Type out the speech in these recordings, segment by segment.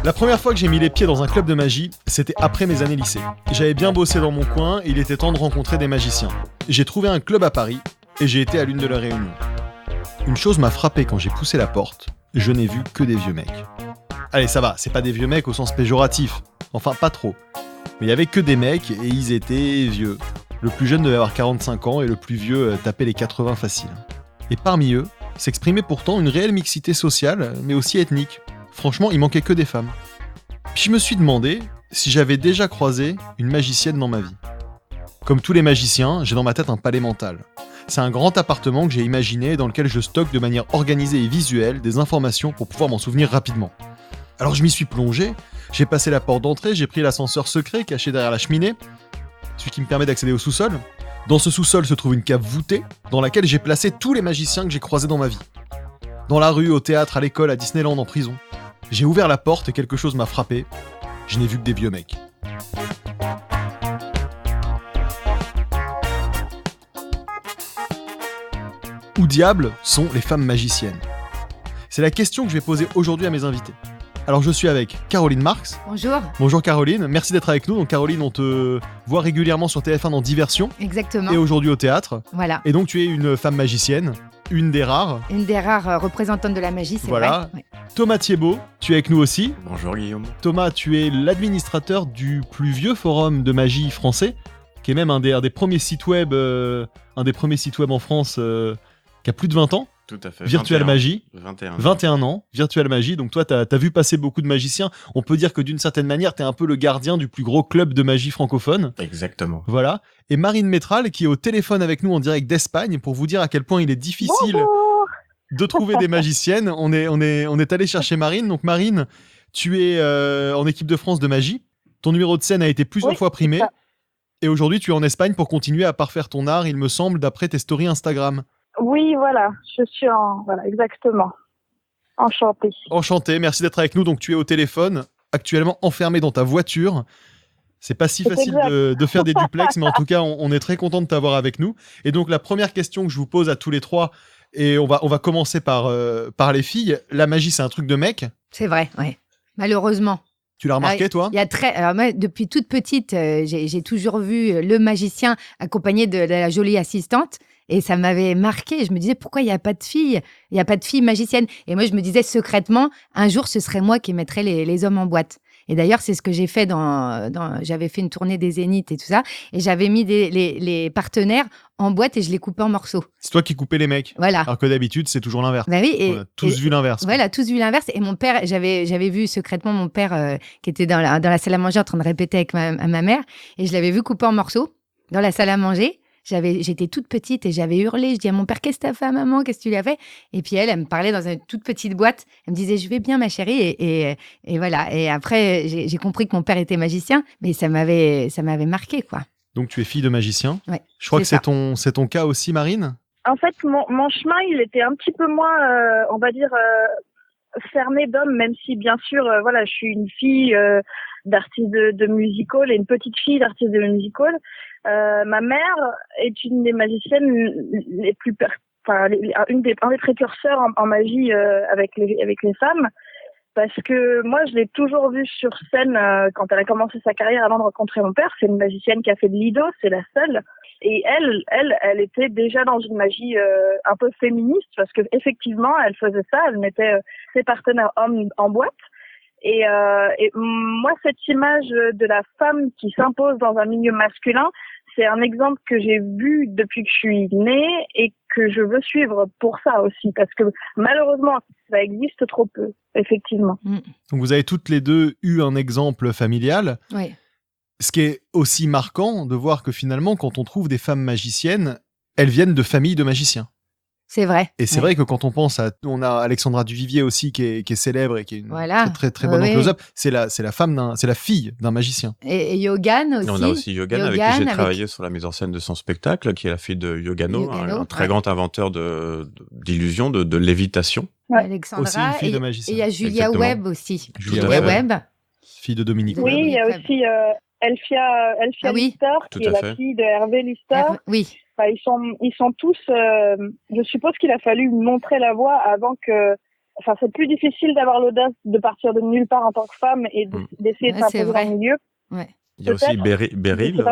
La première fois que j'ai mis les pieds dans un club de magie, c'était après mes années lycée. J'avais bien bossé dans mon coin et il était temps de rencontrer des magiciens. J'ai trouvé un club à Paris et j'ai été à l'une de leurs réunions. Une chose m'a frappé quand j'ai poussé la porte, je n'ai vu que des vieux mecs. Allez, ça va, c'est pas des vieux mecs au sens péjoratif. Enfin, pas trop. Mais il y avait que des mecs et ils étaient vieux. Le plus jeune devait avoir 45 ans et le plus vieux tapait les 80 faciles. Et parmi eux, s'exprimait pourtant une réelle mixité sociale, mais aussi ethnique. Franchement, il manquait que des femmes. Puis je me suis demandé si j'avais déjà croisé une magicienne dans ma vie. Comme tous les magiciens, j'ai dans ma tête un palais mental. C'est un grand appartement que j'ai imaginé dans lequel je stocke de manière organisée et visuelle des informations pour pouvoir m'en souvenir rapidement. Alors je m'y suis plongé, j'ai passé la porte d'entrée, j'ai pris l'ascenseur secret caché derrière la cheminée, celui qui me permet d'accéder au sous-sol. Dans ce sous-sol se trouve une cave voûtée dans laquelle j'ai placé tous les magiciens que j'ai croisés dans ma vie. Dans la rue, au théâtre, à l'école, à Disneyland, en prison. J'ai ouvert la porte et quelque chose m'a frappé. Je n'ai vu que des vieux mecs. Où diable sont les femmes magiciennes ? C'est la question que je vais poser aujourd'hui à mes invités. Alors je suis avec Caroline Marx. Bonjour. Bonjour Caroline, merci d'être avec nous. Donc Caroline, on te voit régulièrement sur TF1 dans Diversion. Exactement. Et aujourd'hui au théâtre. Voilà. Et donc tu es une femme magicienne, une des rares. Une des rares représentantes de la magie, c'est voilà. vrai. Ouais. Thomas Thiebaud, tu es avec nous aussi. Bonjour Guillaume. Thomas, tu es l'administrateur du plus vieux forum de magie français, qui est même un des premiers sites web, en France, qui a plus de 20 ans. Tout à fait. Virtual 21, Magie. 21 ans. Virtual Magie. Donc toi, t'as vu passer beaucoup de magiciens. On peut dire que d'une certaine manière, t'es un peu le gardien du plus gros club de magie francophone. Exactement. Voilà. Et Marine Métral, qui est au téléphone avec nous en direct d'Espagne, pour vous dire à quel point il est difficile de trouver des magiciennes. On est allé chercher Marine. Donc Marine, tu es en équipe de France de magie. Ton numéro de scène a été plusieurs fois primé. Et aujourd'hui, tu es en Espagne pour continuer à parfaire ton art, il me semble, d'après tes stories Instagram. Oui, voilà, je suis voilà, exactement. Enchantée. Enchantée, merci d'être avec nous. Donc tu es au téléphone, actuellement enfermé dans ta voiture. C'est pas si facile de faire des duplex, mais en tout cas, on est très content de t'avoir avec nous. Et donc la première question que je vous pose à tous les trois, et on va commencer par les filles. La magie, c'est un truc de mec ? C'est vrai, ouais. Malheureusement. Tu l'as remarqué, toi ? Alors moi, depuis toute petite, j'ai toujours vu le magicien accompagné de la jolie assistante. Et ça m'avait marqué. Je me disais, pourquoi il n'y a pas de filles ? Il n'y a pas de filles magiciennes. Et moi, je me disais secrètement, un jour, ce serait moi qui mettrais les hommes en boîte. Et d'ailleurs, c'est ce que j'ai fait j'avais fait une tournée des Zéniths et tout ça. Et j'avais mis les partenaires en boîte et je les coupais en morceaux. C'est toi qui coupais les mecs. Voilà. Alors que d'habitude, c'est toujours l'inverse. Bah oui, on a tous vu l'inverse. Voilà, tous vu l'inverse. Et mon père, j'avais vu secrètement mon père qui était dans la salle à manger en train de répéter avec ma mère. Et je l'avais vu couper en morceaux dans la salle à manger. J'étais toute petite et j'avais hurlé. Je dis à mon père, qu'est-ce que t'as fait à maman ? Qu'est-ce que tu lui as fait ? Et puis elle me parlait dans une toute petite boîte. Elle me disait, je vais bien ma chérie. Et voilà. Et après, j'ai compris que mon père était magicien, mais ça m'avait marqué, quoi. Donc tu es fille de magicien. Ouais. Je crois que c'est ton cas aussi, Marine. En fait, mon chemin, il était un petit peu moins, on va dire, fermé d'hommes, même si bien sûr, voilà, je suis une fille d'artiste de music hall et une petite fille d'artiste de music hall. Ma mère est une des magiciennes les plus, un des précurseurs en magie avec les femmes, parce que moi je l'ai toujours vue sur scène quand elle a commencé sa carrière avant de rencontrer mon père. C'est une magicienne qui a fait de l'ido, c'est la seule. Et elle était déjà dans une magie un peu féministe, parce que effectivement elle faisait ça, elle mettait ses partenaires hommes en boîte. Et moi, cette image de la femme qui s'impose dans un milieu masculin, c'est un exemple que j'ai vu depuis que je suis née et que je veux suivre pour ça aussi, parce que malheureusement, ça existe trop peu, effectivement. Donc vous avez toutes les deux eu un exemple familial. Oui. Ce qui est aussi marquant de voir que finalement, quand on trouve des femmes magiciennes, elles viennent de familles de magiciens. C'est vrai. Et c'est vrai que quand on pense on a Alexandra Duvivier aussi qui est célèbre et qui est une très très bonne en close-up. C'est la fille d'un magicien. Et Yogan aussi. On a aussi Yogan avec qui j'ai travaillé sur la mise en scène de son spectacle, qui est la fille de Yogano, un très grand inventeur d'illusions, de lévitation. Ouais. Alexandra. Aussi une fille de magicien. Et il y a Julia Exactement. Webb aussi. Julia Webb. Fille de Dominique. Oui, il y a aussi Elfia Lister, qui est la fille de Hervé Lister. Oui. Enfin, ils sont tous. Je suppose qu'il a fallu montrer la voie avant que enfin, c'est plus difficile d'avoir l'audace de partir de nulle part en tant que femme et d'essayer de s'imposer dans le milieu. Ouais. Il y a aussi Beryl,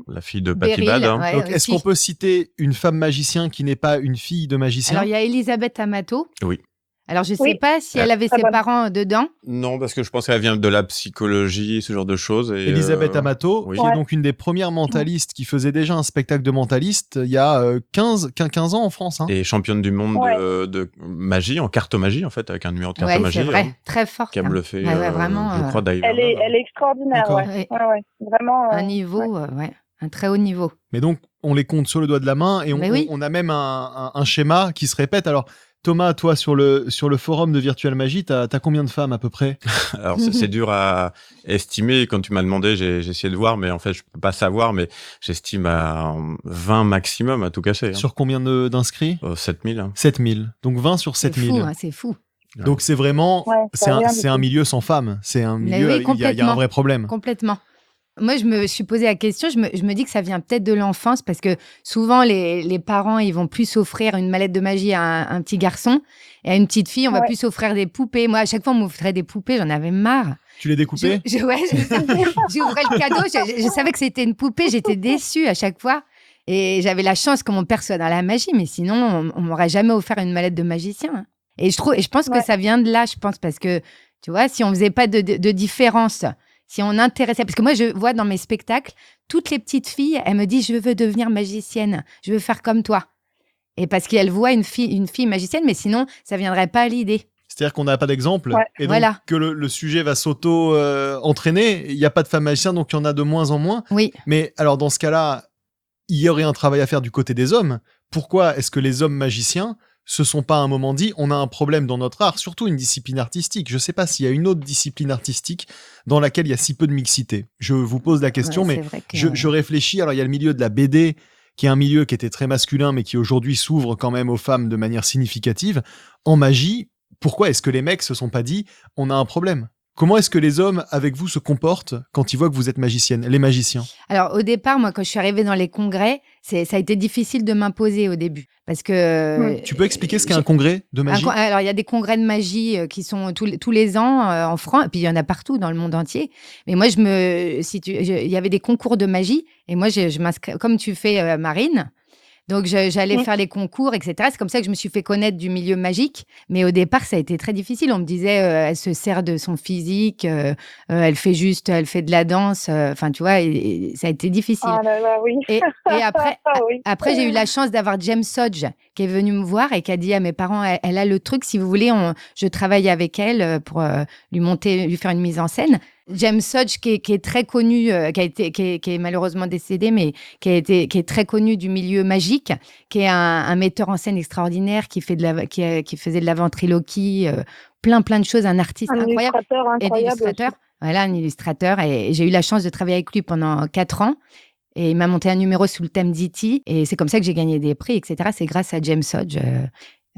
la fille de Patty Bad. Ouais, donc, est-ce qu'on peut citer une femme magicien qui n'est pas une fille de magicien? Alors, il y a Elisabeth Amato. Oui. Alors, je ne sais pas si elle avait ses parents dedans. Non, parce que je pense qu'elle vient de la psychologie, ce genre de choses. Et Elisabeth Amato, qui est donc une des premières mentalistes qui faisait déjà un spectacle de mentaliste il y a 15 ans en France. Hein. Et championne du monde de magie, en cartomagie, en fait, avec un numéro de cartomagie. C'est vrai, très forte. Qui a bluffé, vraiment, je crois, d'ailleurs. Elle est extraordinaire, vraiment. Un niveau, un très haut niveau. Mais donc, on les compte sur le doigt de la main et on a même un schéma qui se répète. Alors, Thomas, toi, sur le forum de Virtual Magie, t'as combien de femmes à peu près? Alors, c'est dur à estimer. Quand tu m'as demandé, j'ai essayé de voir, mais en fait, je peux pas savoir, mais j'estime à 20 maximum à tout casser. Hein. Sur combien d'inscrits? 7000. Hein. 7000. Donc 20 sur 7000. C'est fou. Donc c'est vraiment, c'est un milieu sans femmes. C'est un milieu, il y a un vrai problème. Complètement. Moi, je me suis posé la question, je me dis que ça vient peut-être de l'enfance parce que souvent, les parents, ils vont plus offrir une mallette de magie à un petit garçon et à une petite fille, on va plus offrir des poupées. Moi, à chaque fois, on m'offrait des poupées, j'en avais marre. Tu les découpais? J'ouvrais le cadeau, je savais que c'était une poupée, j'étais déçue à chaque fois. Et j'avais la chance que mon père soit dans la magie, mais sinon, on m'aurait jamais offert une mallette de magicien. Et je pense que ça vient de là, parce que, tu vois, si on faisait pas de différence... Si on intéressait, parce que moi, je vois dans mes spectacles, toutes les petites filles, elles me disent, je veux devenir magicienne, je veux faire comme toi. Et parce qu'elles voient une fille magicienne, mais sinon, ça ne viendrait pas à l'idée. C'est-à-dire qu'on n'a pas d'exemple, et donc que le sujet va s'auto-entraîner. Il n'y a pas de femmes magiciennes, donc il y en a de moins en moins. Oui. Mais alors, dans ce cas-là, il y aurait un travail à faire du côté des hommes. Pourquoi est-ce que les hommes magiciens se sont pas à un moment dit, on a un problème dans notre art, surtout une discipline artistique. Je sais pas s'il y a une autre discipline artistique dans laquelle il y a si peu de mixité. Je vous pose la question, mais je réfléchis. Alors, il y a le milieu de la BD, qui est un milieu qui était très masculin, mais qui aujourd'hui s'ouvre quand même aux femmes de manière significative. En magie, pourquoi est-ce que les mecs se sont pas dit, on a un problème? Comment est-ce que les hommes, avec vous, se comportent quand ils voient que vous êtes magicienne, les magiciens? Alors, au départ, moi, quand je suis arrivée dans les congrès, ça a été difficile de m'imposer au début. Parce que... Tu peux expliquer ce qu'est un congrès de magie? Alors, il y a des congrets de magie qui sont tous les ans en France, et puis il y en a partout dans le monde entier. Mais moi, il y avait des concours de magie, et moi, je m'inscris, comme tu fais, Marine. Donc, j'allais faire les concours, etc. C'est comme ça que je me suis fait connaître du milieu magique. Mais au départ, ça a été très difficile. On me disait, elle se sert de son physique, elle fait de la danse. Enfin, tu vois, et ça a été difficile. Ah là là, oui. Et après, j'ai eu la chance d'avoir James Hodge qui est venu me voir et qui a dit à mes parents, elle a le truc, si vous voulez, je travaille avec elle pour lui faire une mise en scène. James Hodge, qui est très connu, qui est malheureusement décédé, mais qui est très connu du milieu magique, qui est un metteur en scène extraordinaire, qui faisait de la ventriloquie, plein de choses, un artiste incroyable. Un illustrateur. Voilà, un illustrateur. Et j'ai eu la chance de travailler avec lui pendant 4 ans. Et il m'a monté un numéro sous le thème d'E.T. Et c'est comme ça que j'ai gagné des prix, etc. C'est grâce à James Hodge.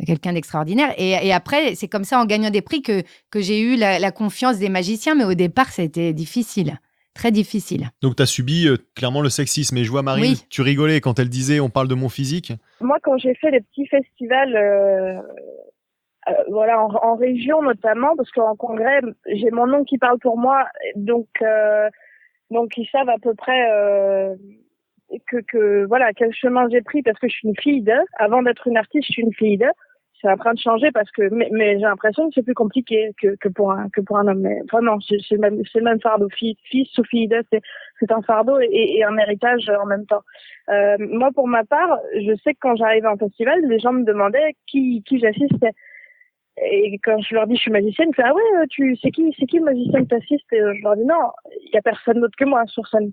Quelqu'un d'extraordinaire. Et après, c'est comme ça, en gagnant des prix, que j'ai eu la confiance des magiciens. Mais au départ, ça a été difficile. Très difficile. Donc, tu as subi clairement le sexisme. Et je vois, Marine, tu rigolais quand elle disait « on parle de mon physique ». Moi, quand j'ai fait les petits festivals, en région notamment, parce qu'en congrès, j'ai mon nom qui parle pour moi. Donc ils savent à peu près... quel chemin j'ai pris, parce que je suis une fille d'eux. Avant d'être une artiste, je suis une fille d'eux. C'est en train de changer parce que, mais j'ai l'impression que c'est plus compliqué que pour un homme. Mais vraiment, c'est le même fardeau. Fils ou fille d'eux, c'est un fardeau et un héritage en même temps. Moi, pour ma part, je sais que quand j'arrivais en festival, les gens me demandaient qui j'assistais. Et quand je leur dis je suis magicienne, ils font ah ouais, c'est qui le magicien que t'assistes? Et je leur dis non, il y a personne d'autre que moi sur scène.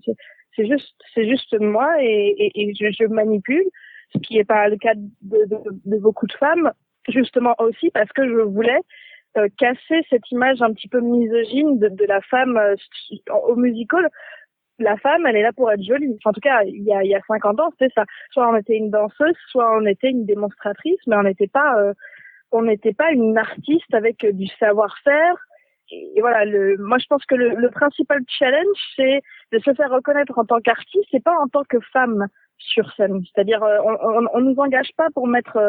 C'est juste moi et je manipule, ce qui n'est pas le cas de beaucoup de femmes, justement aussi parce que je voulais casser cette image un petit peu misogyne de la femme au musical. La femme, elle est là pour être jolie. Enfin, en tout cas, il y a 50 ans, c'était ça. Soit on était une danseuse, soit on était une démonstratrice, mais on n'était pas une artiste avec du savoir-faire. Et voilà, moi je pense que le principal challenge, c'est de se faire reconnaître en tant qu'artiste et pas en tant que femme sur scène. C'est-à-dire, on nous engage pas pour mettre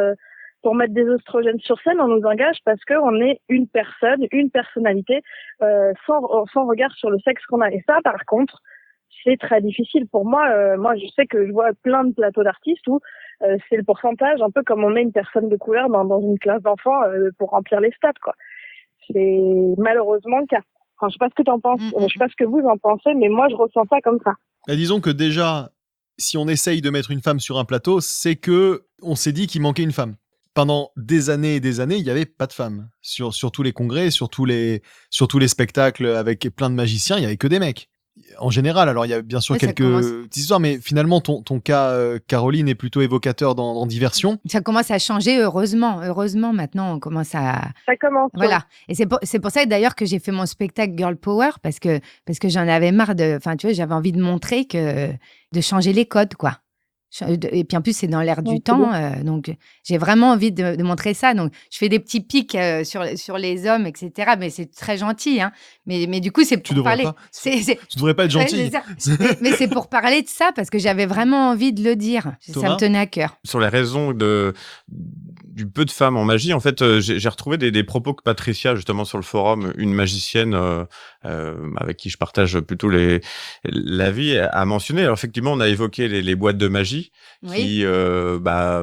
pour mettre des oestrogènes sur scène, on nous engage parce qu'on est une personne, une personnalité, sans regard sur le sexe qu'on a. Et ça, par contre, c'est très difficile pour moi. Moi, je sais que je vois plein de plateaux d'artistes où c'est le pourcentage, un peu comme on met une personne de couleur dans une classe d'enfants pour remplir les stats, quoi. C'est malheureusement le cas. Enfin, je sais pas ce que t'en penses, je sais pas ce que vous en pensez, mais moi, je ressens ça comme ça. Et disons que déjà, si on essaye de mettre une femme sur un plateau, c'est que on s'est dit qu'il manquait une femme. Pendant des années et des années, il n'y avait pas de femmes. Sur tous les congrès, sur tous les spectacles avec plein de magiciens, il n'y avait que des mecs. En général, alors il y a bien sûr quelques petites histoires, mais finalement ton cas, Caroline, est plutôt évocateur dans Diversion. Ça commence à changer, heureusement. Heureusement, maintenant, on commence à... Ça commence. Voilà. Et c'est pour ça, d'ailleurs, que j'ai fait mon spectacle Girl Power, parce que j'en avais marre de... Enfin, tu vois, j'avais envie de montrer de changer les codes, quoi. Et puis en plus, c'est dans l'air du temps. Donc, j'ai vraiment envie de montrer ça. Donc, je fais des petits pics sur les hommes, etc. Mais c'est très gentil. Hein. Mais du coup, c'est pour parler. Tu devrais pas être gentil. Mais c'est pour parler de ça parce que j'avais vraiment envie de le dire. Thomas, ça me tenait à cœur. Sur les raisons du peu de femmes en magie, en fait, j'ai retrouvé des propos que Patricia, justement, sur le forum, une magicienne avec qui je partage plutôt la vie, a mentionné. Alors, effectivement, on a évoqué les boîtes de magie qui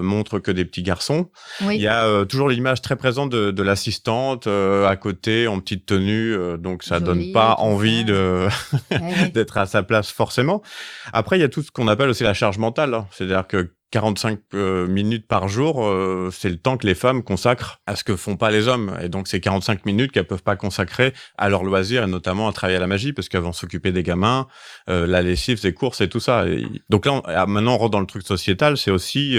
montrent que des petits garçons. Oui. Il y a toujours l'image très présente de l'assistante à côté, en petite tenue, donc ça donne pas envie d'être à sa place forcément. Après, il y a tout ce qu'on appelle aussi la charge mentale, hein. C'est-à-dire que 45 minutes par jour, c'est le temps que les femmes consacrent à ce que font pas les hommes. Et donc, c'est 45 minutes qu'elles peuvent pas consacrer à leurs loisirs et notamment à travailler à la magie parce qu'elles vont s'occuper des gamins, la lessive, les courses et tout ça. Et donc là, maintenant, on rentre dans le truc sociétal. C'est aussi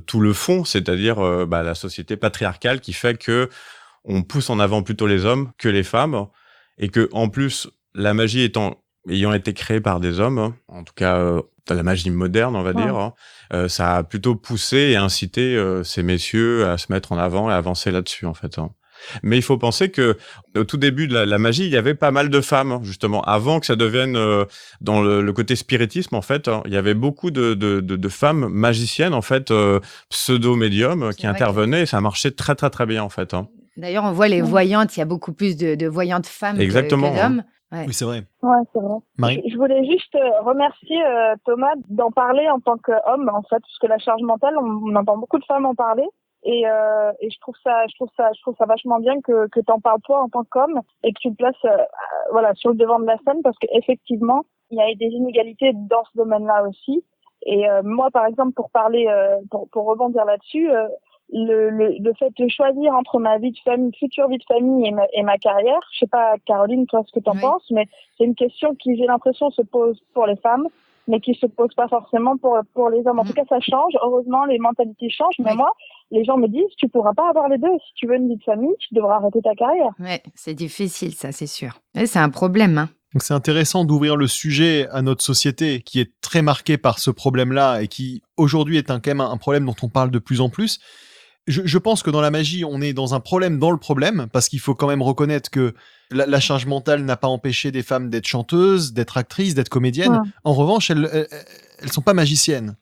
tout le fond, c'est-à-dire la société patriarcale qui fait que on pousse en avant plutôt les hommes que les femmes et que, en plus, la magie ayant été créée par des hommes, en tout cas la magie moderne, on va dire, ça a plutôt poussé et incité ces messieurs à se mettre en avant et à avancer là-dessus, en fait. Mais il faut penser que au tout début de la magie, il y avait pas mal de femmes, justement, avant que ça devienne dans le côté spiritisme, en fait. Il y avait beaucoup de femmes magiciennes, en fait, pseudo-médiums, qui intervenaient et ça marchait très, très, très bien, en fait. D'ailleurs, on voit les voyantes, il y a beaucoup plus de voyantes femmes Exactement, que d'hommes. Ouais. Oui, c'est vrai. Ouais, c'est vrai. Marie ? Je voulais juste remercier Thomas d'en parler en tant qu'homme, en fait, parce que la charge mentale, on entend beaucoup de femmes en parler. Et je trouve ça vachement bien que t'en parles toi en tant qu'homme et que tu te places sur le devant de la scène parce qu'effectivement il y a des inégalités dans ce domaine-là aussi. Et moi par exemple pour parler pour rebondir là-dessus, le fait de choisir entre ma vie de famille, future vie de famille et ma carrière, je sais pas Caroline toi ce que t'en penses, mais c'est une question qui j'ai l'impression se pose pour les femmes mais qui se pose pas forcément pour les hommes. En tout cas, ça change. Heureusement, les mentalités changent. Mais moi, les gens me disent, tu pourras pas avoir les deux. Si tu veux une vie de famille, tu devras arrêter ta carrière. Ouais, c'est difficile, ça, c'est sûr. Et c'est un problème, hein. Donc c'est intéressant d'ouvrir le sujet à notre société qui est très marquée par ce problème-là et qui aujourd'hui est quand même un problème dont on parle de plus en plus. Je pense que dans la magie, on est dans un problème dans le problème, parce qu'il faut quand même reconnaître que la charge mentale n'a pas empêché des femmes d'être chanteuses, d'être actrices, d'être comédiennes. Ouais. En revanche, elles sont pas magiciennes.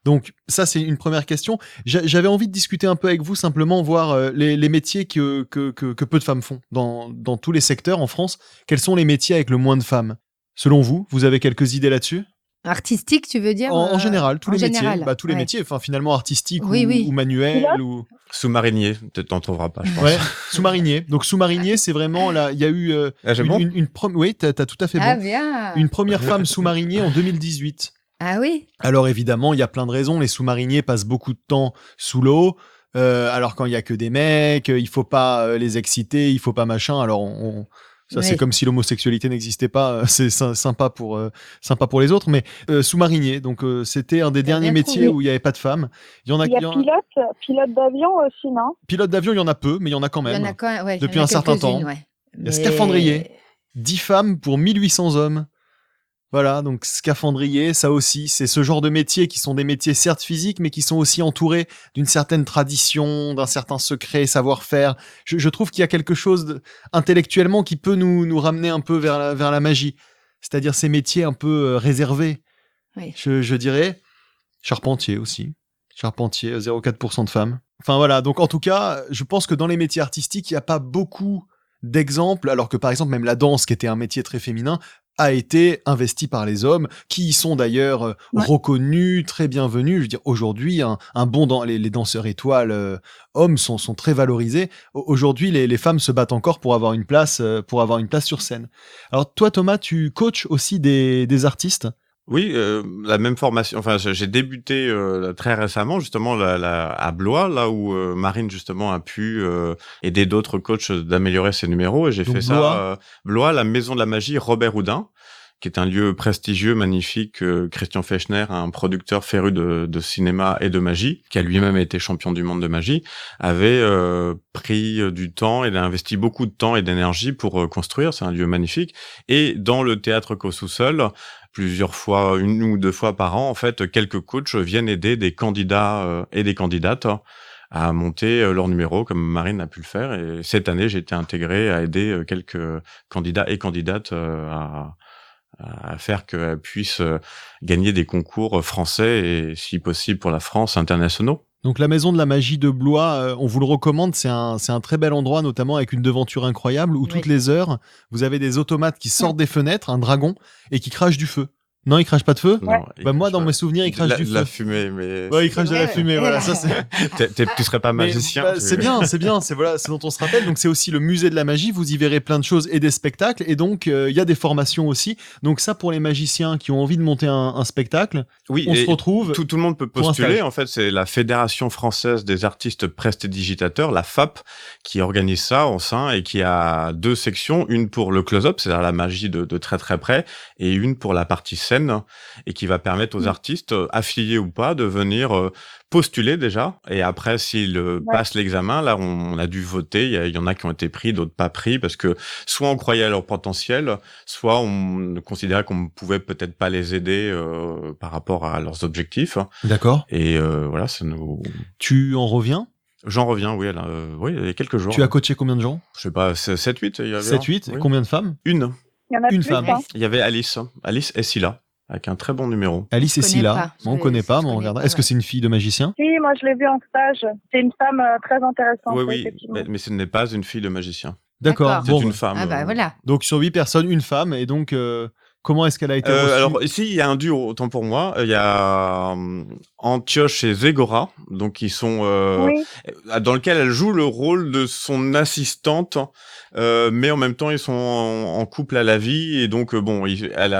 Donc ça, c'est une première question. J'avais envie de discuter un peu avec vous, simplement voir les métiers que peu de femmes font dans tous les secteurs en France. Quels sont les métiers avec le moins de femmes ? Selon vous, vous avez quelques idées là-dessus ? Artistique, tu veux dire en général, tous les métiers. Tous les ouais. métiers, enfin finalement artistiques ou manuels ou sous-marinier, peut-être t'en trouveras pas, je pense. Ouais, sous-marinier. Donc sous-marinier, c'est vraiment là, il y a eu oui, t'as tout à fait bon. Bien. Une première femme sous-marinier en 2018. Ah oui. Alors évidemment, il y a plein de raisons. Les sous-mariniers passent beaucoup de temps sous l'eau. Alors quand il y a que des mecs, il faut pas les exciter, il faut pas machin. Alors ça, c'est comme si l'homosexualité n'existait pas. C'est sympa pour les autres, mais sous-marinier. Donc c'était un des derniers métiers où il y avait pas de femmes. Il y a pilote d'avion aussi, non ? Pilote d'avion, il y en a peu, mais il y en a quand même. Depuis un certain temps. Ouais. Il y a scaphandrier. 10 femmes pour 1800 hommes. Voilà, donc scaphandrier, ça aussi, c'est ce genre de métiers qui sont des métiers certes physiques, mais qui sont aussi entourés d'une certaine tradition, d'un certain secret, savoir-faire. Je trouve qu'il y a quelque chose intellectuellement qui peut nous ramener un peu vers la magie. C'est-à-dire ces métiers un peu réservés. Oui. Je dirais charpentier aussi. Charpentier, 0,4% de femmes. Enfin voilà, donc en tout cas, je pense que dans les métiers artistiques, il n'y a pas beaucoup d'exemples, alors que par exemple même la danse, qui était un métier très féminin, a été investi par les hommes, qui y sont d'ailleurs reconnus, très bienvenus. Je veux dire, aujourd'hui, les danseurs étoiles hommes sont très valorisés. Aujourd'hui, les femmes se battent encore pour avoir une place sur scène. Alors toi, Thomas, tu coaches aussi des artistes ? Oui, la même formation. Enfin, j'ai débuté très récemment, justement, à Blois, là où Marine, justement, a pu aider d'autres coachs d'améliorer ses numéros. Et j'ai fait ça. Blois, la Maison de la Magie Robert Houdin, qui est un lieu prestigieux, magnifique. Christian Fechner, un producteur féru de cinéma et de magie, qui a lui-même été champion du monde de magie, avait pris du temps, il a investi beaucoup de temps et d'énergie pour construire. C'est un lieu magnifique. Et dans le théâtre qu'au sous-sol, plusieurs fois, 1 ou 2 fois par an, en fait, quelques coachs viennent aider des candidats et des candidates à monter leur numéro, comme Marine a pu le faire. Et cette année, j'ai été intégré à aider quelques candidats et candidates à faire qu'elles puissent gagner des concours français et, si possible pour la France, internationaux. Donc la Maison de la Magie de Blois, on vous le recommande, c'est un très bel endroit, notamment avec une devanture incroyable, où toutes les heures, vous avez des automates qui sortent des fenêtres, un dragon, et qui crachent du feu. Non, il crache pas de feu ? Non, moi, dans mes souvenirs, il crache du feu. De la fumée, mais... Ouais, il crache de la fumée, voilà. Ça, c'est... Tu serais pas magicien. C'est bien, c'est voilà, c'est dont on se rappelle. Donc, c'est aussi le musée de la magie. Vous y verrez plein de choses et des spectacles. Et donc, il y a des formations aussi. Donc, ça, pour les magiciens qui ont envie de monter un spectacle, on se retrouve. Tout le monde peut postuler. En fait, c'est la Fédération française des artistes prestidigitateurs, la FAP, qui organise ça au sein et qui a 2 sections. Une pour le close-up, c'est-à-dire la magie de très très près, et une pour la partie scène, et qui va permettre aux artistes, affiliés ou pas, de venir postuler déjà. Et après, s'ils passent l'examen, là, on a dû voter. Il y en a qui ont été pris, d'autres pas pris, parce que soit on croyait à leur potentiel, soit on considérait qu'on ne pouvait peut-être pas les aider par rapport à leurs objectifs. D'accord. Et voilà, ça nous... Tu en reviens ? J'en reviens, oui, il y a quelques jours. Tu as coaché combien de gens ? Je sais pas, 7-8. 7-8 oui. Combien de femmes ? Une. Il y en a Une plus, femme. hein. Il y avait Alice et Scylla, avec un très bon numéro. Alice et Scylla, on connaît pas, mais on regarde. Est-ce que c'est une fille de magicien ? Si, moi je l'ai vue en stage. C'est une femme très intéressante. Oui, effectivement. mais ce n'est pas une fille de magicien. D'accord. C'est une femme. Ah bah voilà. Donc sur 8 personnes, une femme, et donc comment est-ce qu'elle a été reçue ? Alors ici, il y a un duo, autant pour moi. Il y a Antioche et Zégora, donc qui sont dans lequel elle joue le rôle de son assistante, mais en même temps ils sont en couple à la vie, et donc elle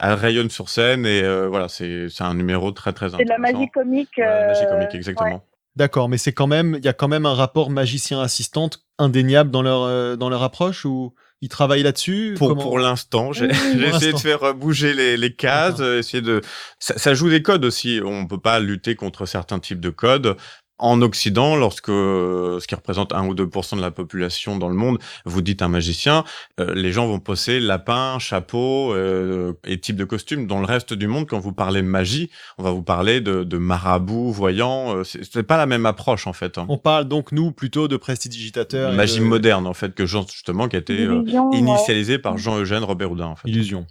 rayonne sur scène, et voilà, c'est un numéro très très intéressant. C'est de la magie comique. La magie comique, exactement. Ouais. D'accord, mais il y a quand même un rapport magicien-assistante indéniable dans leur approche, ou ils travaillent là-dessus ? Pour l'instant, j'ai essayé de faire bouger les cases, essayer de... Ça joue des codes aussi. On peut pas lutter contre certains types de codes. En Occident, lorsque ce qui représente 1 ou 2% de la population dans le monde, vous dites un magicien, les gens vont poser lapin, chapeau et type de costume. Dans le reste du monde, quand vous parlez magie, on va vous parler de marabout, voyant. C'est pas la même approche en fait. On parle donc nous plutôt de prestidigitateurs. Magie moderne en fait, que justement qui a été initialisée par Jean-Eugène Robert Houdin en fait. Illusion.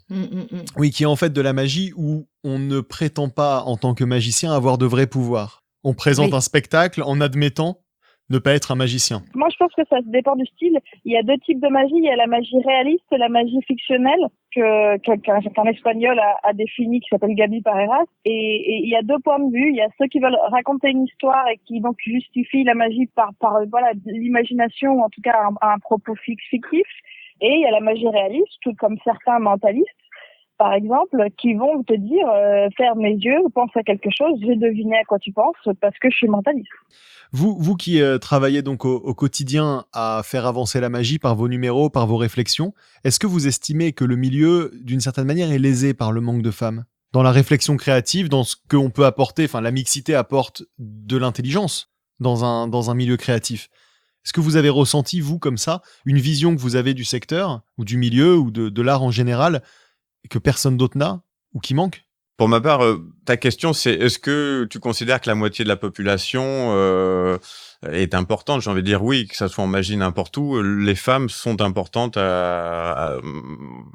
Oui, qui est en fait de la magie où on ne prétend pas en tant que magicien avoir de vrais pouvoirs. On présente un spectacle en admettant ne pas être un magicien. Moi, je pense que ça dépend du style. Il y a 2 types de magie. Il y a la magie réaliste et la magie fictionnelle qu'un Espagnol a défini, qui s'appelle Gaby Pareras. Et il y a 2 points de vue. Il y a ceux qui veulent raconter une histoire et qui donc justifient la magie par l'imagination, ou en tout cas un propos fictif. Et il y a la magie réaliste, tout comme certains mentalistes, par exemple, qui vont te dire ferme les yeux, pense à quelque chose, j'ai deviné à quoi tu penses parce que je suis mentaliste. Vous qui travaillez donc au quotidien à faire avancer la magie par vos numéros, par vos réflexions, est-ce que vous estimez que le milieu, d'une certaine manière, est lésé par le manque de femmes ? Dans la réflexion créative, dans ce qu'on peut apporter, enfin la mixité apporte de l'intelligence dans un milieu créatif. Est-ce que vous avez ressenti, vous, comme ça, une vision que vous avez du secteur, ou du milieu, ou de l'art en général, que personne d'autre n'a, ou qui manque ? Pour ma part, ta question, c'est est-ce que tu considères que la moitié de la population est importante? J'ai envie de dire oui, que ça soit en magie n'importe où. Les femmes sont importantes à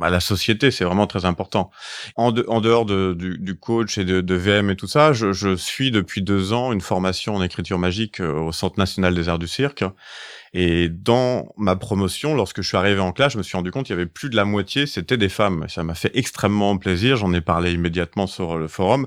la société, c'est vraiment très important. En dehors du coach et de VM et tout ça, je suis depuis 2 ans une formation en écriture magique au Centre national des arts du cirque. Et dans ma promotion, lorsque je suis arrivé en classe, je me suis rendu compte qu'il y avait plus de la moitié, c'était des femmes. Ça m'a fait extrêmement plaisir. J'en ai parlé immédiatement sur le forum.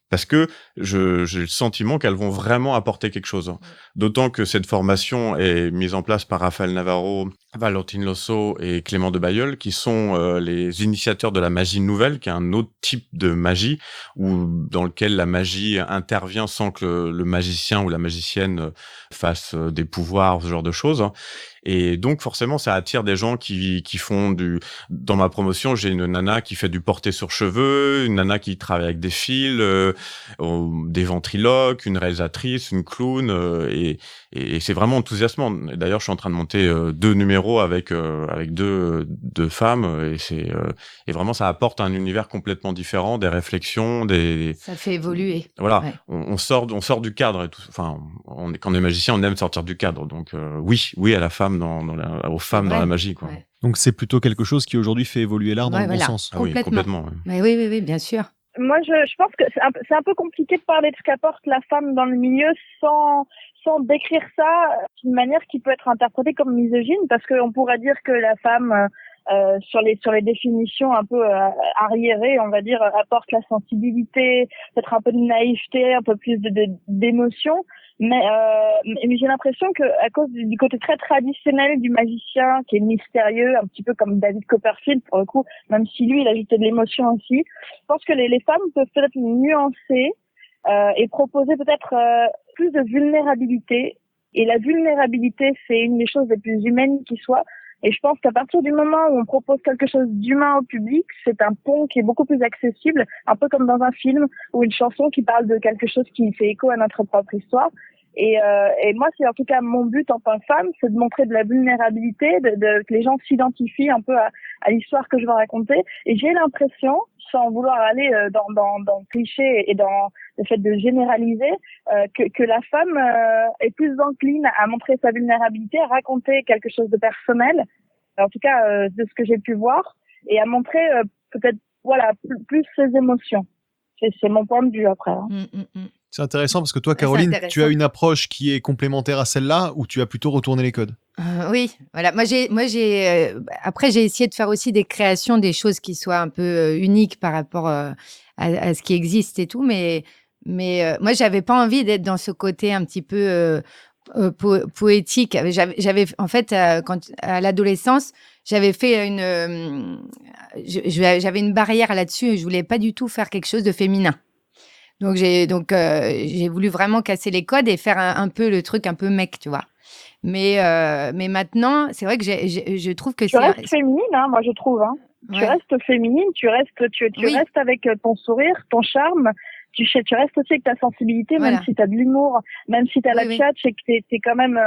Parce que j'ai le sentiment qu'elles vont vraiment apporter quelque chose. D'autant que cette formation est mise en place par Raphaël Navarro, Valentine Losso et Clément de Bailleul, qui sont les initiateurs de la magie nouvelle, qui est un autre type de magie, dans lequel la magie intervient sans que le magicien ou la magicienne fasse des pouvoirs, ce genre de choses. Et donc forcément ça attire des gens qui font dans ma promotion, j'ai une nana qui fait du porté sur cheveux, une nana qui travaille avec des fils, des ventriloques, une réalisatrice, une clown, et c'est vraiment enthousiasmant. Et d'ailleurs je suis en train de monter 2 numéros avec deux femmes, et vraiment ça apporte un univers complètement différent, des réflexions, ça fait évoluer. Voilà, ouais. on sort du cadre et tout. Enfin, quand on est magicien, on aime sortir du cadre. Donc oui à la femme aux femmes dans la magie, quoi. Ouais. Donc c'est plutôt quelque chose qui aujourd'hui fait évoluer l'art dans le bon sens. Ah oui, complètement. Ouais. Mais oui, bien sûr. Moi, je pense que c'est un peu compliqué de parler de ce qu'apporte la femme dans le milieu sans décrire ça d'une manière qui peut être interprétée comme misogyne, parce qu'on pourrait dire que la femme, sur les définitions un peu arriérées, on va dire, apporte la sensibilité, peut-être un peu de naïveté, un peu plus d'émotion. Mais j'ai l'impression que à cause du côté très traditionnel du magicien, qui est mystérieux, un petit peu comme David Copperfield pour le coup, même si lui il ajoutait de l'émotion aussi, je pense que les femmes peuvent peut-être nuancer et proposer peut-être plus de vulnérabilité. Et la vulnérabilité, c'est une des choses les plus humaines qui soit. Et je pense qu'à partir du moment où on propose quelque chose d'humain au public, c'est un pont qui est beaucoup plus accessible, un peu comme dans un film ou une chanson qui parle de quelque chose qui fait écho à notre propre histoire. Et moi, c'est en tout cas mon but en tant que femme, c'est de montrer de la vulnérabilité, que les gens s'identifient un peu à l'histoire que je vais raconter. Et j'ai l'impression, sans vouloir aller dans le cliché et dans le fait de généraliser, que la femme est plus encline à montrer sa vulnérabilité, à raconter quelque chose de personnel, en tout cas de ce que j'ai pu voir, et à montrer peut-être plus ses émotions. C'est mon point de vue après. Hein. C'est intéressant parce que toi, Caroline, tu as une approche qui est complémentaire à celle-là, ou tu as plutôt retourné les codes? Oui, voilà. Après, j'ai essayé de faire aussi des créations, des choses qui soient un peu uniques par rapport à ce qui existe et tout. Mais moi, j'avais pas envie d'être dans ce côté un petit peu poétique. J'avais en fait, quand à l'adolescence, j'avais fait j'avais une barrière là-dessus et je voulais pas du tout faire quelque chose de féminin. Donc j'ai voulu vraiment casser les codes et faire un peu le truc un peu mec, tu vois. Mais maintenant, c'est vrai que je trouve que tu restes féminine, hein, moi je trouve. Hein. Ouais. Tu restes féminine, tu restes avec ton sourire, ton charme. Tu restes aussi avec ta sensibilité, voilà. Même si tu as de l'humour, même si tu as la tchatche et que t'es quand même,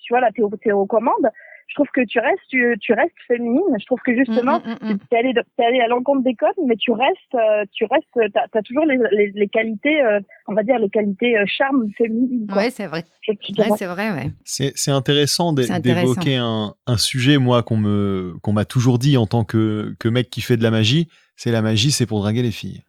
tu vois, là, t'es aux commandes. Je trouve que tu restes féminine. Je trouve que justement, t'es allé à l'encontre des codes, mais tu restes, t'as toujours les qualités, on va dire les qualités charme féminine. Ouais, c'est vrai. C'est vrai, ouais. C'est intéressant d'évoquer un sujet, moi, qu'on m'a toujours dit en tant que mec qui fait de la magie. C'est la magie, c'est pour draguer les filles.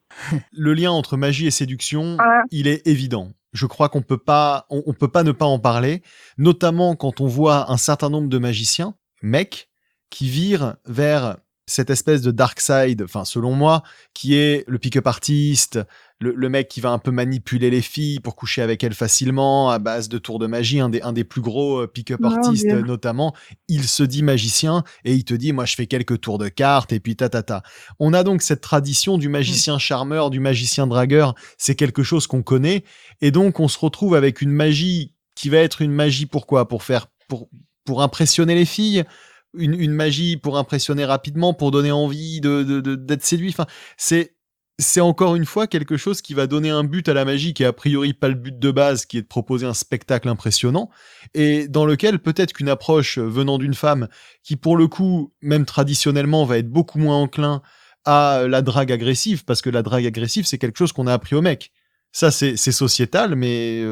Le lien entre magie et séduction, il est évident. Je crois qu'on peut pas ne pas en parler, notamment quand on voit un certain nombre de magiciens, mecs, qui virent vers cette espèce de dark side, enfin selon moi, qui est le pick-up artiste, le mec qui va un peu manipuler les filles pour coucher avec elles facilement à base de tours de magie, un des plus gros pick-up artistes notamment, il se dit magicien et il te dit moi je fais quelques tours de cartes et puis ta. On a donc cette tradition du magicien charmeur, du magicien dragueur, c'est quelque chose qu'on connaît et donc on se retrouve avec une magie qui va être une magie pourquoi ? Pour impressionner les filles, une magie pour impressionner rapidement, pour donner envie d'être séduit. Enfin, c'est encore une fois quelque chose qui va donner un but à la magie qui est a priori pas le but de base, qui est de proposer un spectacle impressionnant, et dans lequel peut-être qu'une approche venant d'une femme qui, pour le coup, même traditionnellement, va être beaucoup moins enclin à la drague agressive, parce que la drague agressive, c'est quelque chose qu'on a appris aux mecs. Ça, c'est sociétal, mais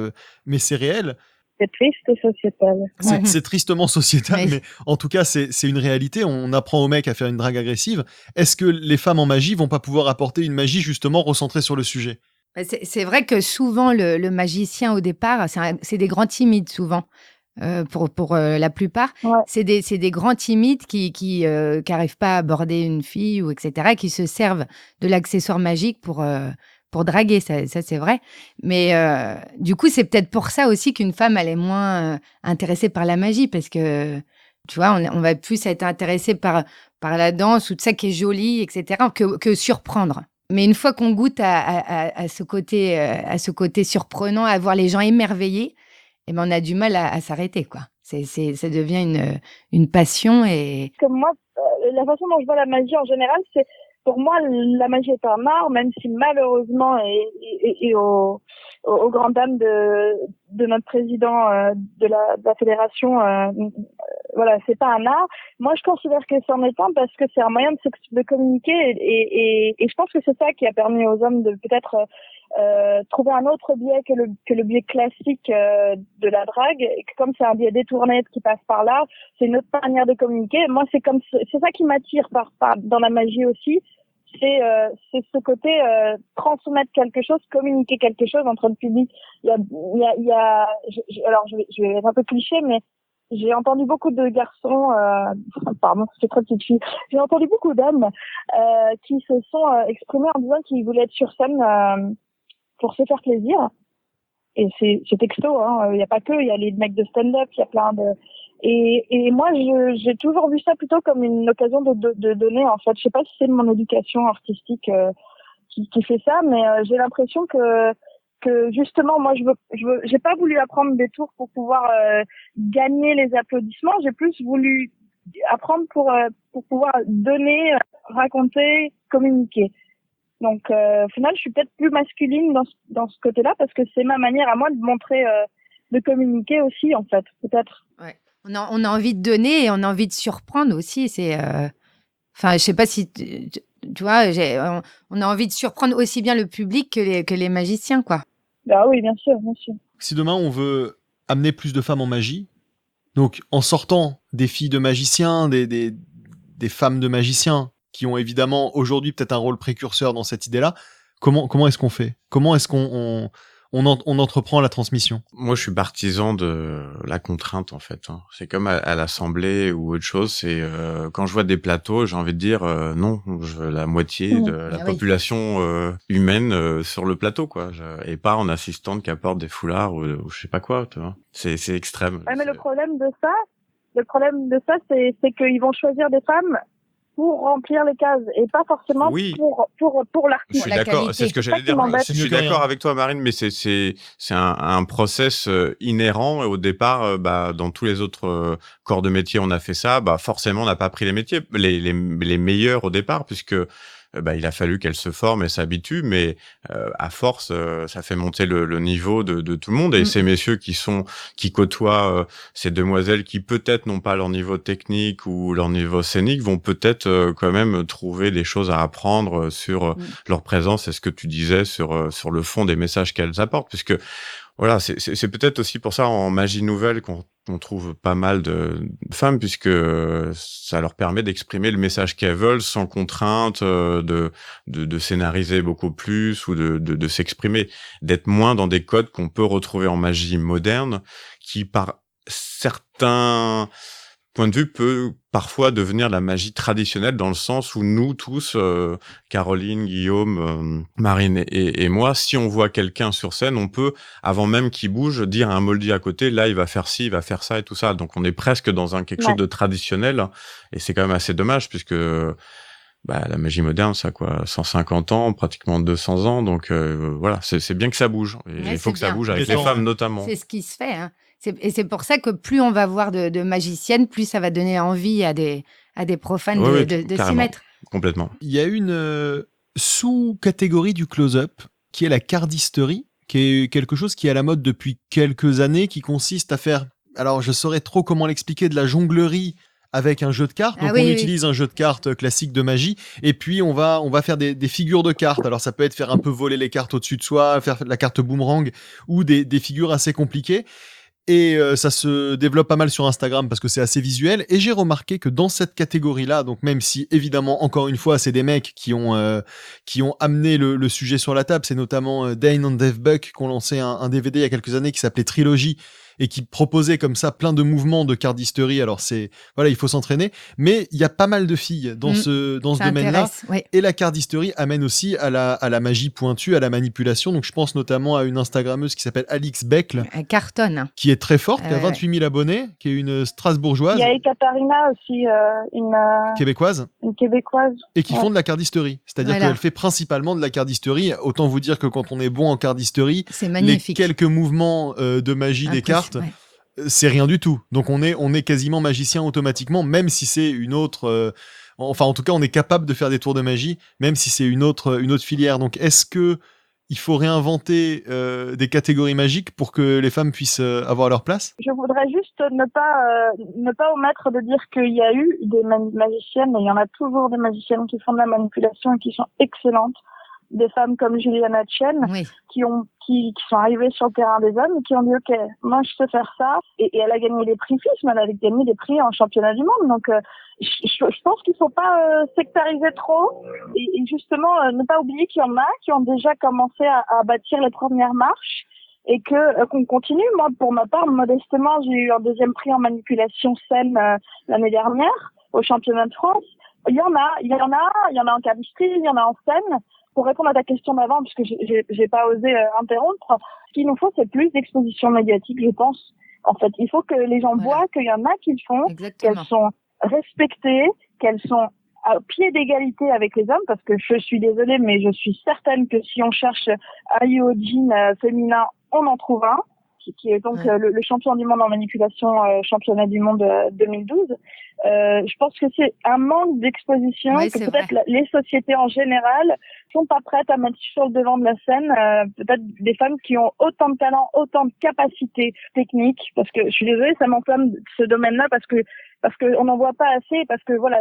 c'est réel. C'est triste et sociétal. C'est tristement sociétal, Oui. mais en tout cas, c'est une réalité. On apprend aux mecs à faire une drague agressive. Est-ce que les femmes en magie vont pas pouvoir apporter une magie justement recentrée sur le sujet ? C'est vrai que souvent, le magicien, au départ, c'est des grands timides, souvent. Pour la plupart, Ouais. c'est des grands timides qui arrivent pas à aborder une fille, ou etc., qui se servent de l'accessoire magique pour draguer, ça c'est vrai. Mais du coup, c'est peut-être pour ça aussi qu'une femme, elle est moins intéressée par la magie, parce que, tu vois, on va plus être intéressé par la danse ou de ça qui est joli, etc., que surprendre. Mais une fois qu'on goûte à ce côté surprenant, à voir les gens émerveillés, eh ben on a du mal à s'arrêter, quoi. Ça devient une passion. Et Comme moi, la façon dont je vois la magie en général, c'est, pour moi, la magie est un art, même si malheureusement, et au grand dam de notre président de la fédération, voilà, c'est pas un art. Moi, je considère que c'en est un, parce que c'est un moyen de communiquer, et je pense que c'est ça qui a permis aux hommes de peut-être trouver un autre biais que le biais classique de la drague. Et que comme c'est un biais détourné qui passe par là, c'est une autre manière de communiquer. Moi, c'est ça qui m'attire dans la magie aussi. C'est ce côté transmettre quelque chose, communiquer quelque chose entre le public. Alors je vais être un peu cliché, mais j'ai entendu beaucoup de garçons, pardon, c'est trop petite fille. J'ai entendu beaucoup d'hommes qui se sont exprimés en disant qu'ils voulaient être sur scène pour se faire plaisir. Et c'est texto, hein. Il y a pas que, il y a les mecs de stand-up, il y a plein de. Et moi, j'ai toujours vu ça plutôt comme une occasion de donner, en fait. Je sais pas si c'est mon éducation artistique qui fait ça, mais j'ai l'impression que justement, moi, j'ai pas voulu apprendre des tours pour pouvoir gagner les applaudissements. J'ai plus voulu apprendre pour pouvoir donner, raconter, communiquer. Donc, au final, je suis peut-être plus masculine dans ce côté-là, parce que c'est ma manière à moi de montrer, de communiquer aussi, en fait, peut-être. ouais. On a envie de donner, et on a envie de surprendre aussi. Enfin, je sais pas si tu vois, on a envie de surprendre aussi bien le public que les magiciens, quoi. Ah oui, bien sûr, bien sûr. Si demain on veut amener plus de femmes en magie, donc en sortant des filles de magiciens, des femmes de magiciens, qui ont évidemment aujourd'hui peut-être un rôle précurseur dans cette idée-là, comment est-ce qu'on fait ? Comment est-ce qu'on entreprend la transmission ? Moi, je suis partisan de la contrainte, en fait. C'est comme à l'Assemblée ou autre chose. C'est quand je vois des plateaux, j'ai envie de dire non, je veux la moitié de la population humaine sur le plateau, quoi. Et pas en assistante qui apporte des foulards ou je sais pas quoi, tu vois. C'est extrême. Ouais, mais le problème de ça, c'est qu'ils vont choisir des femmes pour remplir les cases, et pas forcément pour l'artiste. Je suis d'accord, c'est ce que j'allais dire. Je suis d'accord avec toi, Marine, mais c'est un process inhérent. Et au départ, dans tous les autres corps de métier, on a fait ça. Forcément, on n'a pas pris les métiers, les meilleurs au départ, puisque il a fallu qu'elle se forme et s'habitue, mais à force, ça fait monter le niveau de tout le monde. Et ces messieurs qui côtoient ces demoiselles qui peut-être n'ont pas leur niveau technique ou leur niveau scénique, vont peut-être quand même trouver des choses à apprendre sur leur présence et ce que tu disais sur le fond des messages qu'elles apportent, puisque voilà, c'est peut-être aussi pour ça en magie nouvelle qu'on trouve pas mal de femmes, puisque ça leur permet d'exprimer le message qu'elles veulent sans contrainte de scénariser beaucoup plus ou de s'exprimer, d'être moins dans des codes qu'on peut retrouver en magie moderne, qui par certains points de vue peut parfois devenir la magie traditionnelle, dans le sens où nous tous, Caroline, Guillaume, Marine et moi, si on voit quelqu'un sur scène, on peut, avant même qu'il bouge, dire à un moldy à côté, là il va faire ci, il va faire ça et tout ça. Donc on est presque dans quelque chose de traditionnel, et c'est quand même assez dommage, puisque la magie moderne, ça quoi, 150 ans, pratiquement 200 ans, donc voilà, c'est bien que ça bouge, et il faut que ça bouge avec les femmes notamment. C'est ce qui se fait, hein. Et c'est pour ça que plus on va voir de magiciennes, plus ça va donner envie à des profanes de s'y mettre. Complètement. Il y a une sous-catégorie du close-up qui est la cardisterie, qui est quelque chose qui est à la mode depuis quelques années, qui consiste à faire, alors je saurais trop comment l'expliquer, de la jonglerie avec un jeu de cartes. Donc, on utilise un jeu de cartes classique de magie. Et puis, on va faire des figures de cartes. Alors, ça peut être faire un peu voler les cartes au-dessus de soi, faire la carte boomerang ou des figures assez compliquées. Et ça se développe pas mal sur Instagram parce que c'est assez visuel. Et j'ai remarqué que dans cette catégorie-là, donc même si évidemment, encore une fois, c'est des mecs qui ont amené le sujet sur la table, c'est notamment Dane and Dave Buck qui ont lancé un DVD il y a quelques années qui s'appelait Trilogy et qui proposait comme ça plein de mouvements de cardisterie. Alors il faut s'entraîner, mais il y a pas mal de filles dans ce domaine-là. Oui. Et la cardisterie amène aussi à la magie pointue, à la manipulation. Donc je pense notamment à une Instagrammeuse qui s'appelle Alix Beckle. Elle cartonne. Qui est très forte, qui a 28 000 abonnés, qui est une Strasbourgeoise. Il y a Ekaterina aussi, une Québécoise. Une Québécoise. Et qui font de la cardisterie. C'est-à-dire qu'elle fait principalement de la cardisterie. Autant vous dire que quand on est bon en cardisterie, c'est magnifique. Les quelques mouvements de magie des cartes, c'est rien du tout. Donc on est quasiment magicien automatiquement, même si c'est une autre... enfin, en tout cas, on est capable de faire des tours de magie, même si c'est une autre filière. Donc, est-ce que il faut réinventer des catégories magiques pour que les femmes puissent avoir leur place? Je voudrais juste ne pas omettre de dire qu'il y a eu des magiciennes, et il y en a toujours des magiciennes qui font de la manipulation et qui sont excellentes. Des femmes comme Juliana Chen, qui sont arrivées sur le terrain des hommes et qui ont dit ok, moi je sais faire ça, et elle a gagné des prix FISM, elle a gagné des prix en championnat du monde. Donc je pense qu'il faut pas sectariser trop et justement ne pas oublier qu'il y en a qui ont déjà commencé à bâtir les premières marches et qu'on continue. Moi, pour ma part, modestement, j'ai eu un 2e prix en manipulation scène l'année dernière au championnat de France. Il y en a en cardisterie, il y en a en scène. Pour répondre à ta question d'avant, parce que j'ai pas osé interrompre, ce qu'il nous faut, c'est plus d'exposition médiatique, je pense. En fait, il faut que les gens voient qu'il y en a qui le font, qu'elles sont respectées, qu'elles sont à pied d'égalité avec les hommes, parce que je suis désolée, mais je suis certaine que si on cherche un Yojin féminin, on en trouve un, qui est donc le champion du monde en manipulation, championnat du monde 2012. Je pense que c'est un manque d'exposition, que peut-être les sociétés en général sont pas prêtes à mettre sur le devant de la scène peut-être des femmes qui ont autant de talent, autant de capacités techniques, parce que je suis désolée, ça m'enflamme ce domaine-là parce que on n'en voit pas assez, parce que voilà,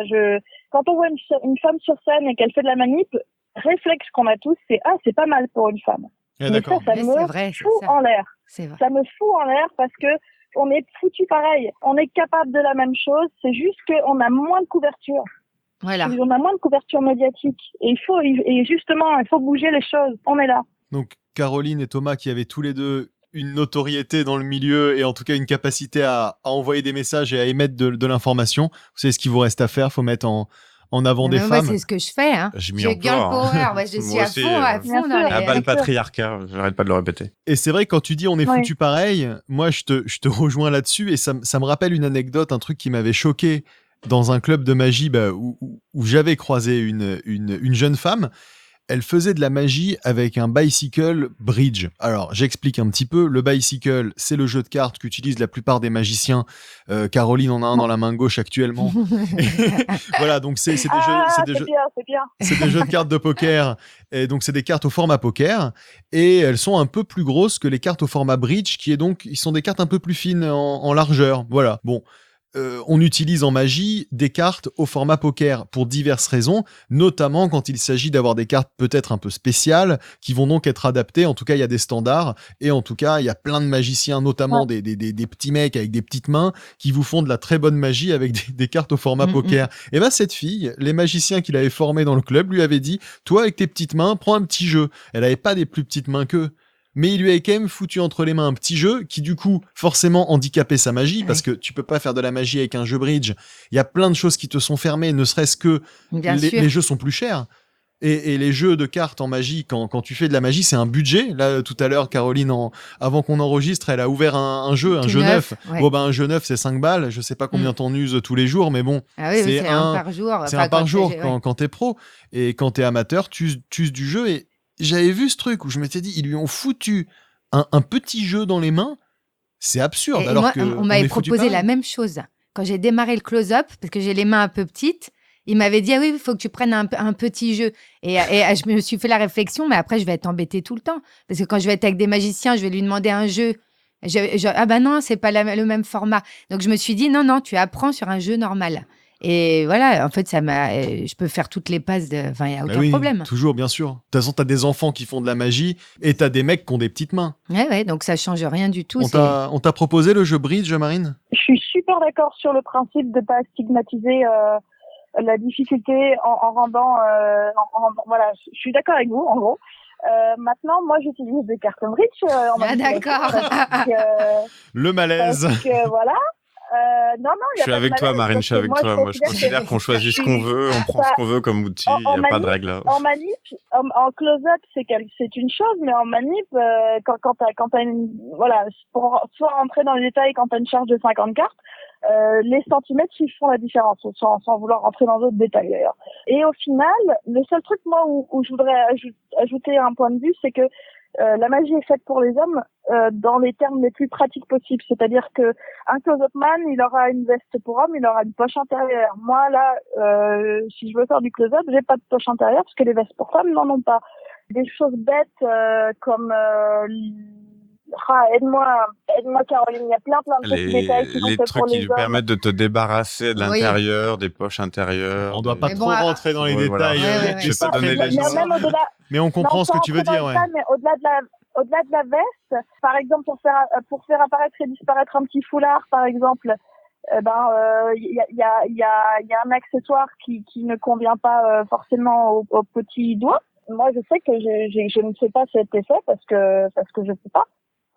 quand on voit une femme sur scène et qu'elle fait de la manip, réflexe qu'on a tous, c'est pas mal pour une femme. Mais ça me fout en l'air. Ça me fout en l'air parce que on est foutu pareil. On est capable de la même chose. C'est juste qu'on a moins de couverture. Voilà. On a moins de couverture médiatique. Et justement, il faut bouger les choses. On est là. Donc, Caroline et Thomas, qui avaient tous les deux une notoriété dans le milieu et en tout cas une capacité à envoyer des messages et à émettre de l'information, vous savez ce qu'il vous reste à faire. Il faut mettre en avant des femmes. C'est ce que je fais. Hein. Je girl power. Je suis à fond dans la balle patriarcat. J'arrête pas de le répéter. Et c'est vrai, quand tu dis on est foutu pareil, moi je te rejoins là-dessus et ça me rappelle une anecdote, un truc qui m'avait choqué dans un club de magie où j'avais croisé une jeune femme. Elle faisait de la magie avec un bicycle bridge. Alors, j'explique un petit peu. Le bicycle, c'est le jeu de cartes qu'utilisent la plupart des magiciens. Caroline en a un dans la main gauche actuellement. Voilà, donc c'est des jeux de cartes de poker. Et donc, c'est des cartes au format poker. Et elles sont un peu plus grosses que les cartes au format bridge, ils sont des cartes un peu plus fines en largeur. Voilà, bon. On utilise en magie des cartes au format poker pour diverses raisons, notamment quand il s'agit d'avoir des cartes peut-être un peu spéciales qui vont donc être adaptées. En tout cas, il y a des standards et en tout cas, il y a plein de magiciens, notamment des petits mecs avec des petites mains qui vous font de la très bonne magie avec des cartes au format poker. Et cette fille, les magiciens qu'il avait formés dans le club lui avaient dit « Toi, avec tes petites mains, prends un petit jeu ». Elle avait pas des plus petites mains qu'eux. Mais il lui avait quand même foutu entre les mains un petit jeu qui, du coup, forcément handicapait sa magie, parce que tu peux pas faire de la magie avec un jeu bridge. Il y a plein de choses qui te sont fermées, ne serait-ce que les jeux sont plus chers. Et les jeux de cartes en magie, quand tu fais de la magie, c'est un budget. Là, tout à l'heure, Caroline, avant qu'on enregistre, elle a ouvert un jeu neuf. Ouais. Bon, un jeu neuf, c'est 5 balles. Je sais pas combien t'en uses tous les jours, mais bon. C'est un par jour. C'est un par jour quand t'es pro. Et quand t'es amateur, tu uses du jeu. Et j'avais vu ce truc où je m'étais dit, ils lui ont foutu un petit jeu dans les mains. C'est absurde. Alors moi, on m'avait proposé la même chose. Quand j'ai démarré le close-up, parce que j'ai les mains un peu petites, il m'avait dit, oui, il faut que tu prennes un petit jeu. Et je me suis fait la réflexion, mais après, je vais être embêtée tout le temps. Parce que quand je vais être avec des magiciens, je vais lui demander un jeu Ah bah non, c'est pas le même format. Donc je me suis dit non, tu apprends sur un jeu normal. Et voilà, en fait, je peux faire toutes les passes, enfin, il n'y a aucun problème. Toujours, bien sûr. De toute façon, t'as des enfants qui font de la magie et t'as des mecs qui ont des petites mains. Ouais, donc ça change rien du tout. On t'a proposé le jeu Bridge, Marine ? Je suis super d'accord sur le principe de pas stigmatiser la difficulté en rendant. Voilà, je suis d'accord avec vous, en gros. Maintenant, moi, j'utilise des cartes Bridge. D'accord. Le malaise. Parce que, voilà. Non, je suis avec toi, Marine, je suis avec toi. Moi, je considère qu'on choisit ce qu'on veut, on prend ce qu'on veut comme outil, il n'y a pas de règle là. En manip, en close-up, c'est une chose, mais en manip, quand t'as voilà, pour soit rentrer dans les détails, quand t'as une charge de 50 cartes, les centimètres, ils font la différence, sans vouloir rentrer dans d'autres détails d'ailleurs. Et au final, le seul truc, moi, où je voudrais ajouter un point de vue, c'est que la magie est faite pour les hommes dans les termes les plus pratiques possibles. C'est-à-dire que un close-up man, il aura une veste pour homme, il aura une poche intérieure. Moi, là, si je veux faire du close-up, j'ai pas de poche intérieure parce que les vestes pour femmes n'en ont pas. Des choses bêtes comme aide-moi Caroline, il y a plein de petits détails qui sont faits pour les hommes. Les trucs qui permettent de te débarrasser de l'intérieur, des poches intérieures. On doit pas trop rentrer dans les détails. Je vais pas donner les noms. Mais on comprend ce que tu veux dire, ouais. Mais au-delà de la veste, par exemple, pour faire apparaître et disparaître un petit foulard, par exemple, il y a un accessoire qui ne convient pas forcément au petit doigt. Moi, je sais que je ne fais pas cet effet parce que je peux pas.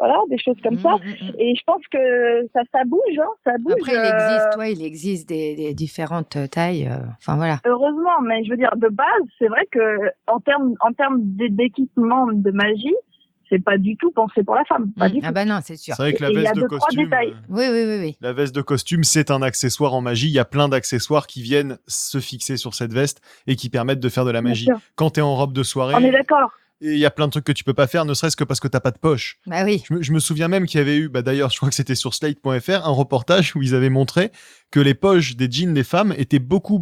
Voilà, des choses comme ça. Et je pense que ça bouge, ça bouge. Après, il existe des différentes tailles. Enfin, voilà. Heureusement, mais je veux dire, de base, c'est vrai que en termes d'équipement de magie, c'est pas du tout pensé pour la femme. Pas du tout. Ah bah non, c'est sûr. C'est vrai que la veste de costume. Oui. La veste de costume, c'est un accessoire en magie. Il y a plein d'accessoires qui viennent se fixer sur cette veste et qui permettent de faire de la magie. Quand t'es en robe de soirée. On est d'accord. Et il y a plein de trucs que tu peux pas faire, ne serait-ce que parce que t'as pas de poche. Bah oui. Je me souviens même qu'il y avait eu, d'ailleurs, je crois que c'était sur Slate.fr, un reportage où ils avaient montré que les poches des jeans des femmes étaient beaucoup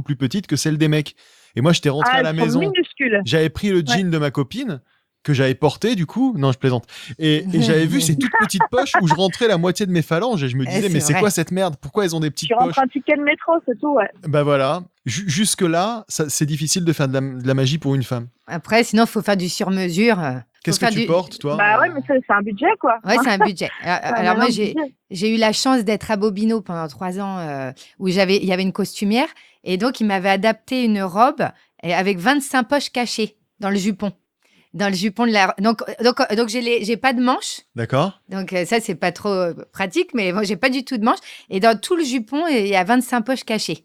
plus petites que celles des mecs. Et moi, j'étais rentré à la maison. Minuscules. J'avais pris le jean de ma copine que j'avais porté du coup, non je plaisante, et j'avais vu ces toutes petites poches où je rentrais la moitié de mes phalanges et je me disais mais c'est quoi cette merde, pourquoi elles ont des petites poches? Tu rentres un ticket de métro, c'est tout, ouais. Bah voilà, jusque là c'est difficile de faire de la magie pour une femme. Après sinon il faut faire du sur-mesure. Qu'est-ce que tu portes toi? Bah ouais, mais c'est un budget quoi. Ouais, c'est un budget. Alors moi j'ai eu la chance d'être à Bobino pendant 3 ans où il y avait une costumière et donc il m'avait adapté une robe avec 25 poches cachées dans le jupon. Dans le jupon de la... Donc j'ai pas de manches. D'accord. Donc ça, c'est pas trop pratique, mais bon, j'ai pas du tout de manches. Et dans tout le jupon, il y a 25 poches cachées.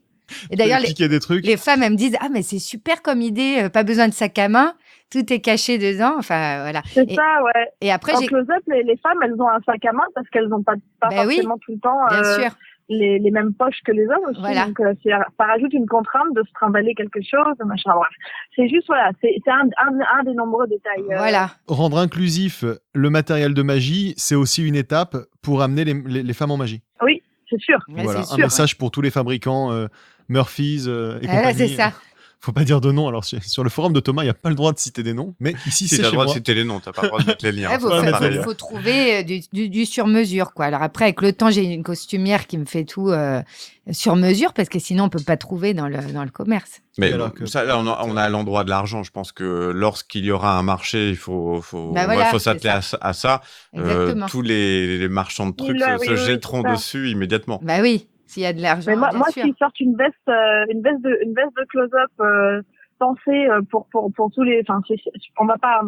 Et d'ailleurs, les femmes, elles me disent « Ah, mais c'est super comme idée, pas besoin de sac à main, tout est caché dedans. » Enfin, voilà. C'est ça, ouais. Et après, en close-up, les femmes, elles ont un sac à main parce qu'elles n'ont pas forcément tout le temps... bien sûr. Les mêmes poches que les hommes aussi. Voilà. Donc, ça rajoute une contrainte de se trimballer quelque chose, machin. Bref. C'est juste, voilà, c'est un des nombreux détails. Voilà. Rendre inclusif le matériel de magie, c'est aussi une étape pour amener les femmes en magie. Oui, c'est sûr. Voilà, c'est un sûr, message pour tous les fabricants, Murphy's et compagnie. C'est ça. Faut pas dire de nom. Alors, sur le forum de Thomas, il n'y a pas le droit de citer des noms, mais ici, c'est chez moi. Tu as le droit de citer les noms, tu n'as pas le droit de mettre les liens. Il faut trouver du sur-mesure, quoi. Alors après, avec le temps, j'ai une costumière qui me fait tout sur mesure, parce que sinon, on ne peut pas trouver dans le commerce. Mais ça, là, on a l'endroit de l'argent. Je pense que lorsqu'il y aura un marché, il faut s'atteler à ça. Tous les marchands de trucs se jetteront dessus immédiatement. Bah oui. S'il y a de l'argent. Mais moi s'ils sortent une veste de close-up pensée pour tous les, enfin, on va pas,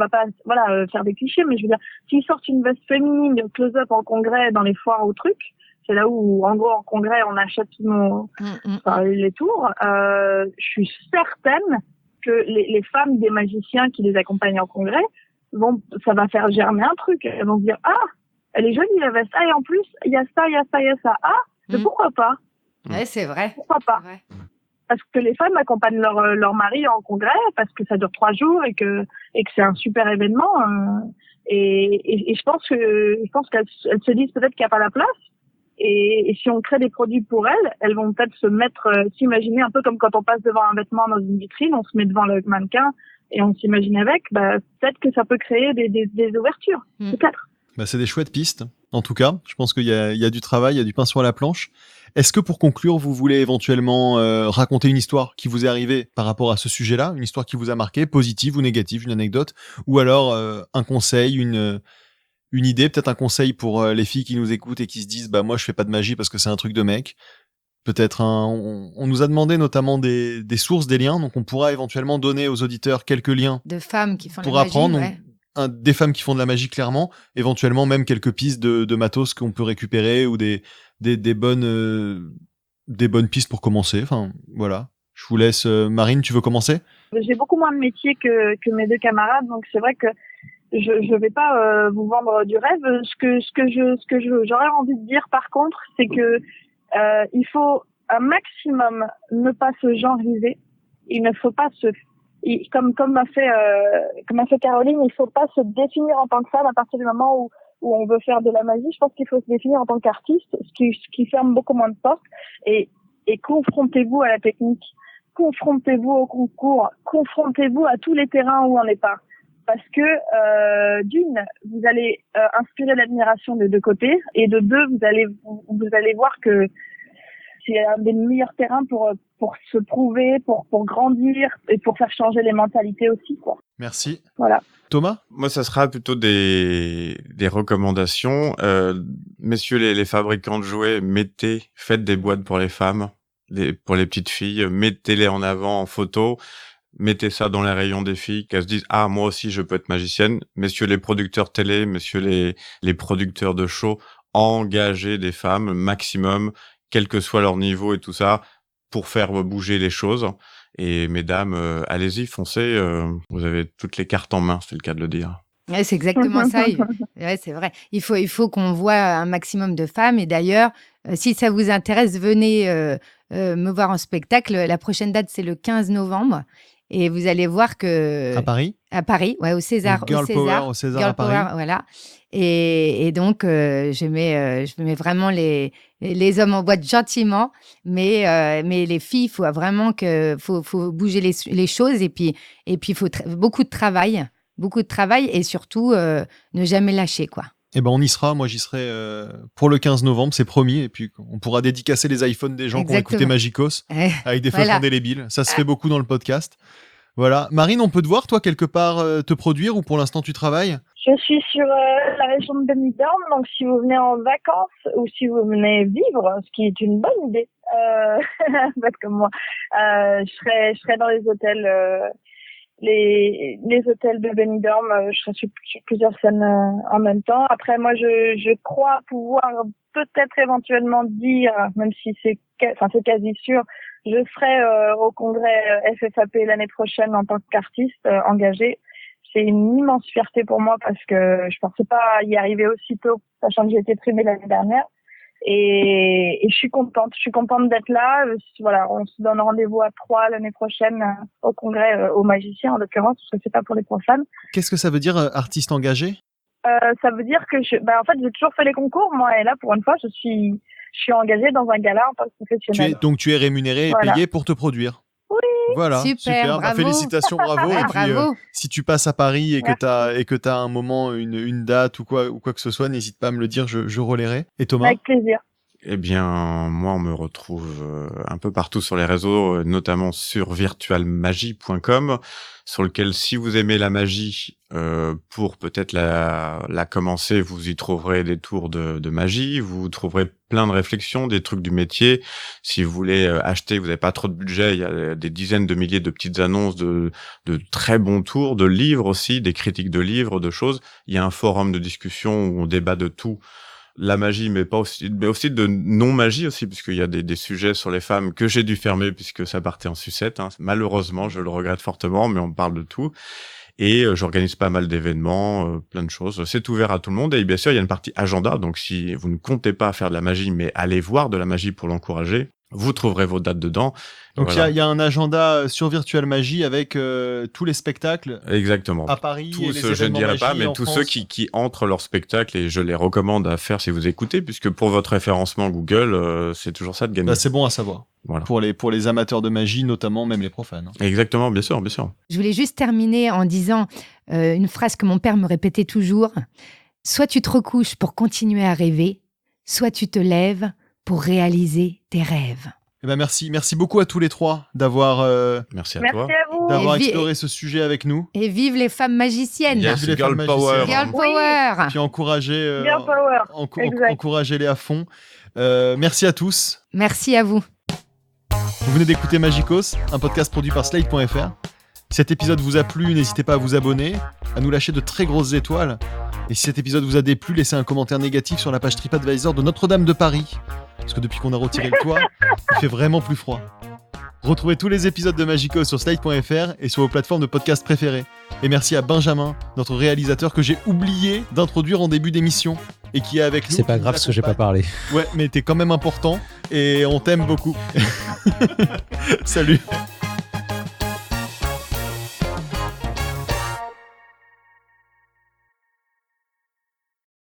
voilà, faire des clichés, mais je veux dire, s'ils sortent une veste féminine de close-up en congrès dans les foires ou trucs, c'est là où, en gros, en congrès, on achète tous les tours. Je suis certaine que les femmes des magiciens qui les accompagnent en congrès ça va faire germer un truc. Elles vont se dire, ah, elle est jolie la veste. Ah, et en plus, il y a ça. Ah. Mais pourquoi pas? Ouais, c'est vrai. Pourquoi pas? Vrai. Parce que les femmes accompagnent leur mari en congrès, parce que ça dure 3 jours et que c'est un super événement. Et je pense qu'elles se disent peut-être qu'il n'y a pas la place. Et si on crée des produits pour elles vont peut-être s'imaginer un peu comme quand on passe devant un vêtement dans une vitrine, on se met devant le mannequin et on s'imagine avec. Peut-être que ça peut créer des ouvertures. Peut-être. C'est des chouettes pistes. En tout cas, je pense qu'il y a du travail, il y a du pain sur la planche. Est-ce que pour conclure, vous voulez éventuellement raconter une histoire qui vous est arrivée par rapport à ce sujet-là, une histoire qui vous a marqué, positive ou négative, une anecdote, ou alors un conseil, une idée, peut-être un conseil pour les filles qui nous écoutent et qui se disent moi je fais pas de magie parce que c'est un truc de mec. Peut-être on nous a demandé notamment des sources, des liens, donc on pourra éventuellement donner aux auditeurs quelques liens de femmes qui font pour la magie, apprendre. ouais. Des femmes qui font de la magie, clairement, éventuellement même quelques pistes de matos qu'on peut récupérer ou des bonnes pistes pour commencer. Enfin, voilà. Je vous laisse. Marine, tu veux commencer ? J'ai beaucoup moins de métiers que mes deux camarades, donc c'est vrai que je vais pas vous vendre du rêve. J'aurais envie de dire, par contre, c'est que il faut un maximum ne pas se genriser. Il ne faut pas comme a fait Caroline, il faut pas se définir en tant que femme à partir du moment où on veut faire de la magie. Je pense qu'il faut se définir en tant qu'artiste, ce qui ferme beaucoup moins de portes. Et confrontez-vous à la technique, confrontez-vous au concours, confrontez-vous à tous les terrains où on n'est pas. Parce que d'une, vous allez inspirer l'admiration des deux côtés, et de deux, vous allez voir que c'est un des meilleurs terrains pour se prouver, pour grandir et pour faire changer les mentalités aussi, quoi. Merci. Voilà. Thomas ? Moi, ça sera plutôt des recommandations. Messieurs les fabricants de jouets, faites des boîtes pour les femmes, pour les petites filles, mettez-les en avant en photo, mettez ça dans les rayons des filles, qu'elles se disent « Ah, moi aussi, je peux être magicienne ». Messieurs les producteurs télé, messieurs les producteurs de shows, engagez des femmes maximum, quel que soit leur niveau et tout ça, pour faire bouger les choses. Et mesdames, allez-y, foncez, vous avez toutes les cartes en main, c'est le cas de le dire. Ouais, c'est exactement ça. Ouais, c'est vrai. Il faut qu'on voit un maximum de femmes. Et d'ailleurs, si ça vous intéresse, venez me voir en spectacle. La prochaine date, c'est le 15 novembre. Et vous allez voir que... À Paris ? À Paris, ouais, au César. Girl Power au César Girl à Paris. Power, voilà. Et donc, je mets vraiment les hommes en boîte gentiment, mais les filles, faut vraiment faut bouger les choses, et puis il faut beaucoup de travail et surtout ne jamais lâcher, quoi. Eh ben on y sera, moi j'y serai pour le 15 novembre, c'est promis, et puis on pourra dédicacer les iPhones des gens qui ont écouté Magicos avec des feuilles indélébiles. Ça se fait beaucoup dans le podcast. Voilà. Marine, on peut te voir, toi, quelque part te produire, ou pour l'instant tu travailles ? Je suis sur la région de Benidorm, donc si vous venez en vacances ou si vous venez vivre, ce qui est une bonne idée, faites comme moi, je serai dans les hôtels, les hôtels de Benidorm, je serai sur plusieurs scènes en même temps. Après, moi, je crois pouvoir peut-être éventuellement dire, même si c'est quasi sûr, je serai au congrès FFAP l'année prochaine en tant qu'artiste engagée. C'est une immense fierté pour moi parce que je pensais pas y arriver aussitôt, sachant que j'ai été primée l'année dernière. Et je suis contente d'être là. Voilà, on se donne rendez-vous à 3 l'année prochaine au congrès aux magiciens en l'occurrence, parce que c'est pas pour les profanes. Qu'est-ce que ça veut dire, artiste engagé ? Ça veut dire que en fait, j'ai toujours fait les concours, moi, et là, pour une fois, je suis engagée dans un gala en tant que professionnelle. Donc tu es rémunérée et payée pour te produire. Oui. Voilà, super. Bravo. Félicitations, bravo. Ouais, et puis, bravo. Si tu passes à Paris et que t'as un moment, une date ou quoi que ce soit, n'hésite pas à me le dire, je relayerai. Et Thomas ? Avec plaisir. Eh bien, moi, on me retrouve un peu partout sur les réseaux, notamment sur virtualmagie.com, sur lequel, si vous aimez la magie, pour peut-être la commencer, vous y trouverez des tours de magie, vous trouverez plein de réflexions, des trucs du métier. Si vous voulez acheter, vous n'avez pas trop de budget, il y a des dizaines de milliers de petites annonces de très bons tours, de livres aussi, des critiques de livres, de choses. Il y a un forum de discussion où on débat de tout. La magie, mais aussi de non-magie aussi, puisqu'il y a des sujets sur les femmes que j'ai dû fermer puisque ça partait en sucette, hein. Malheureusement, je le regrette fortement, mais on parle de tout. Et j'organise pas mal d'événements, plein de choses. C'est ouvert à tout le monde. Et bien sûr, il y a une partie agenda. Donc, si vous ne comptez pas faire de la magie, mais allez voir de la magie pour l'encourager, vous trouverez vos dates dedans. Donc, voilà. il y a un agenda sur Virtual Magie avec tous les spectacles. Exactement. À Paris. Tous, je ne dirais pas, mais tous ceux qui entrent leur spectacle, et je les recommande à faire si vous écoutez, puisque pour votre référencement Google, c'est toujours ça de gagner. C'est bon à savoir. Voilà. Pour les amateurs de magie, notamment, même les profanes. Exactement, bien sûr, bien sûr. Je voulais juste terminer en disant une phrase que mon père me répétait toujours. soit tu te recouches pour continuer à rêver, soit tu te lèves pour réaliser tes rêves. Eh ben merci beaucoup à tous les trois d'avoir merci à Merci toi à vous. d'avoir exploré ce sujet avec nous. Et vive les femmes magiciennes. Yes, Vive les girl femmes power. magiciennes. Girl power. Puis encourager Girl power. Exact. encouragez-les à fond. Merci à tous. Merci à vous. Vous venez d'écouter Magicos, un podcast produit par Slate.fr. Si cet épisode vous a plu, n'hésitez pas à vous abonner, à nous lâcher de très grosses étoiles. Et si cet épisode vous a déplu, laissez un commentaire négatif sur la page TripAdvisor de Notre-Dame de Paris. Parce que depuis qu'on a retiré le toit, il fait vraiment plus froid. Retrouvez tous les épisodes de Magicos sur Slate.fr et sur vos plateformes de podcast préférées. Et merci à Benjamin, notre réalisateur que j'ai oublié d'introduire en début d'émission et qui est avec nous. C'est pas grave parce que j'ai pas parlé. Ouais, mais t'es quand même important et on t'aime beaucoup. Salut.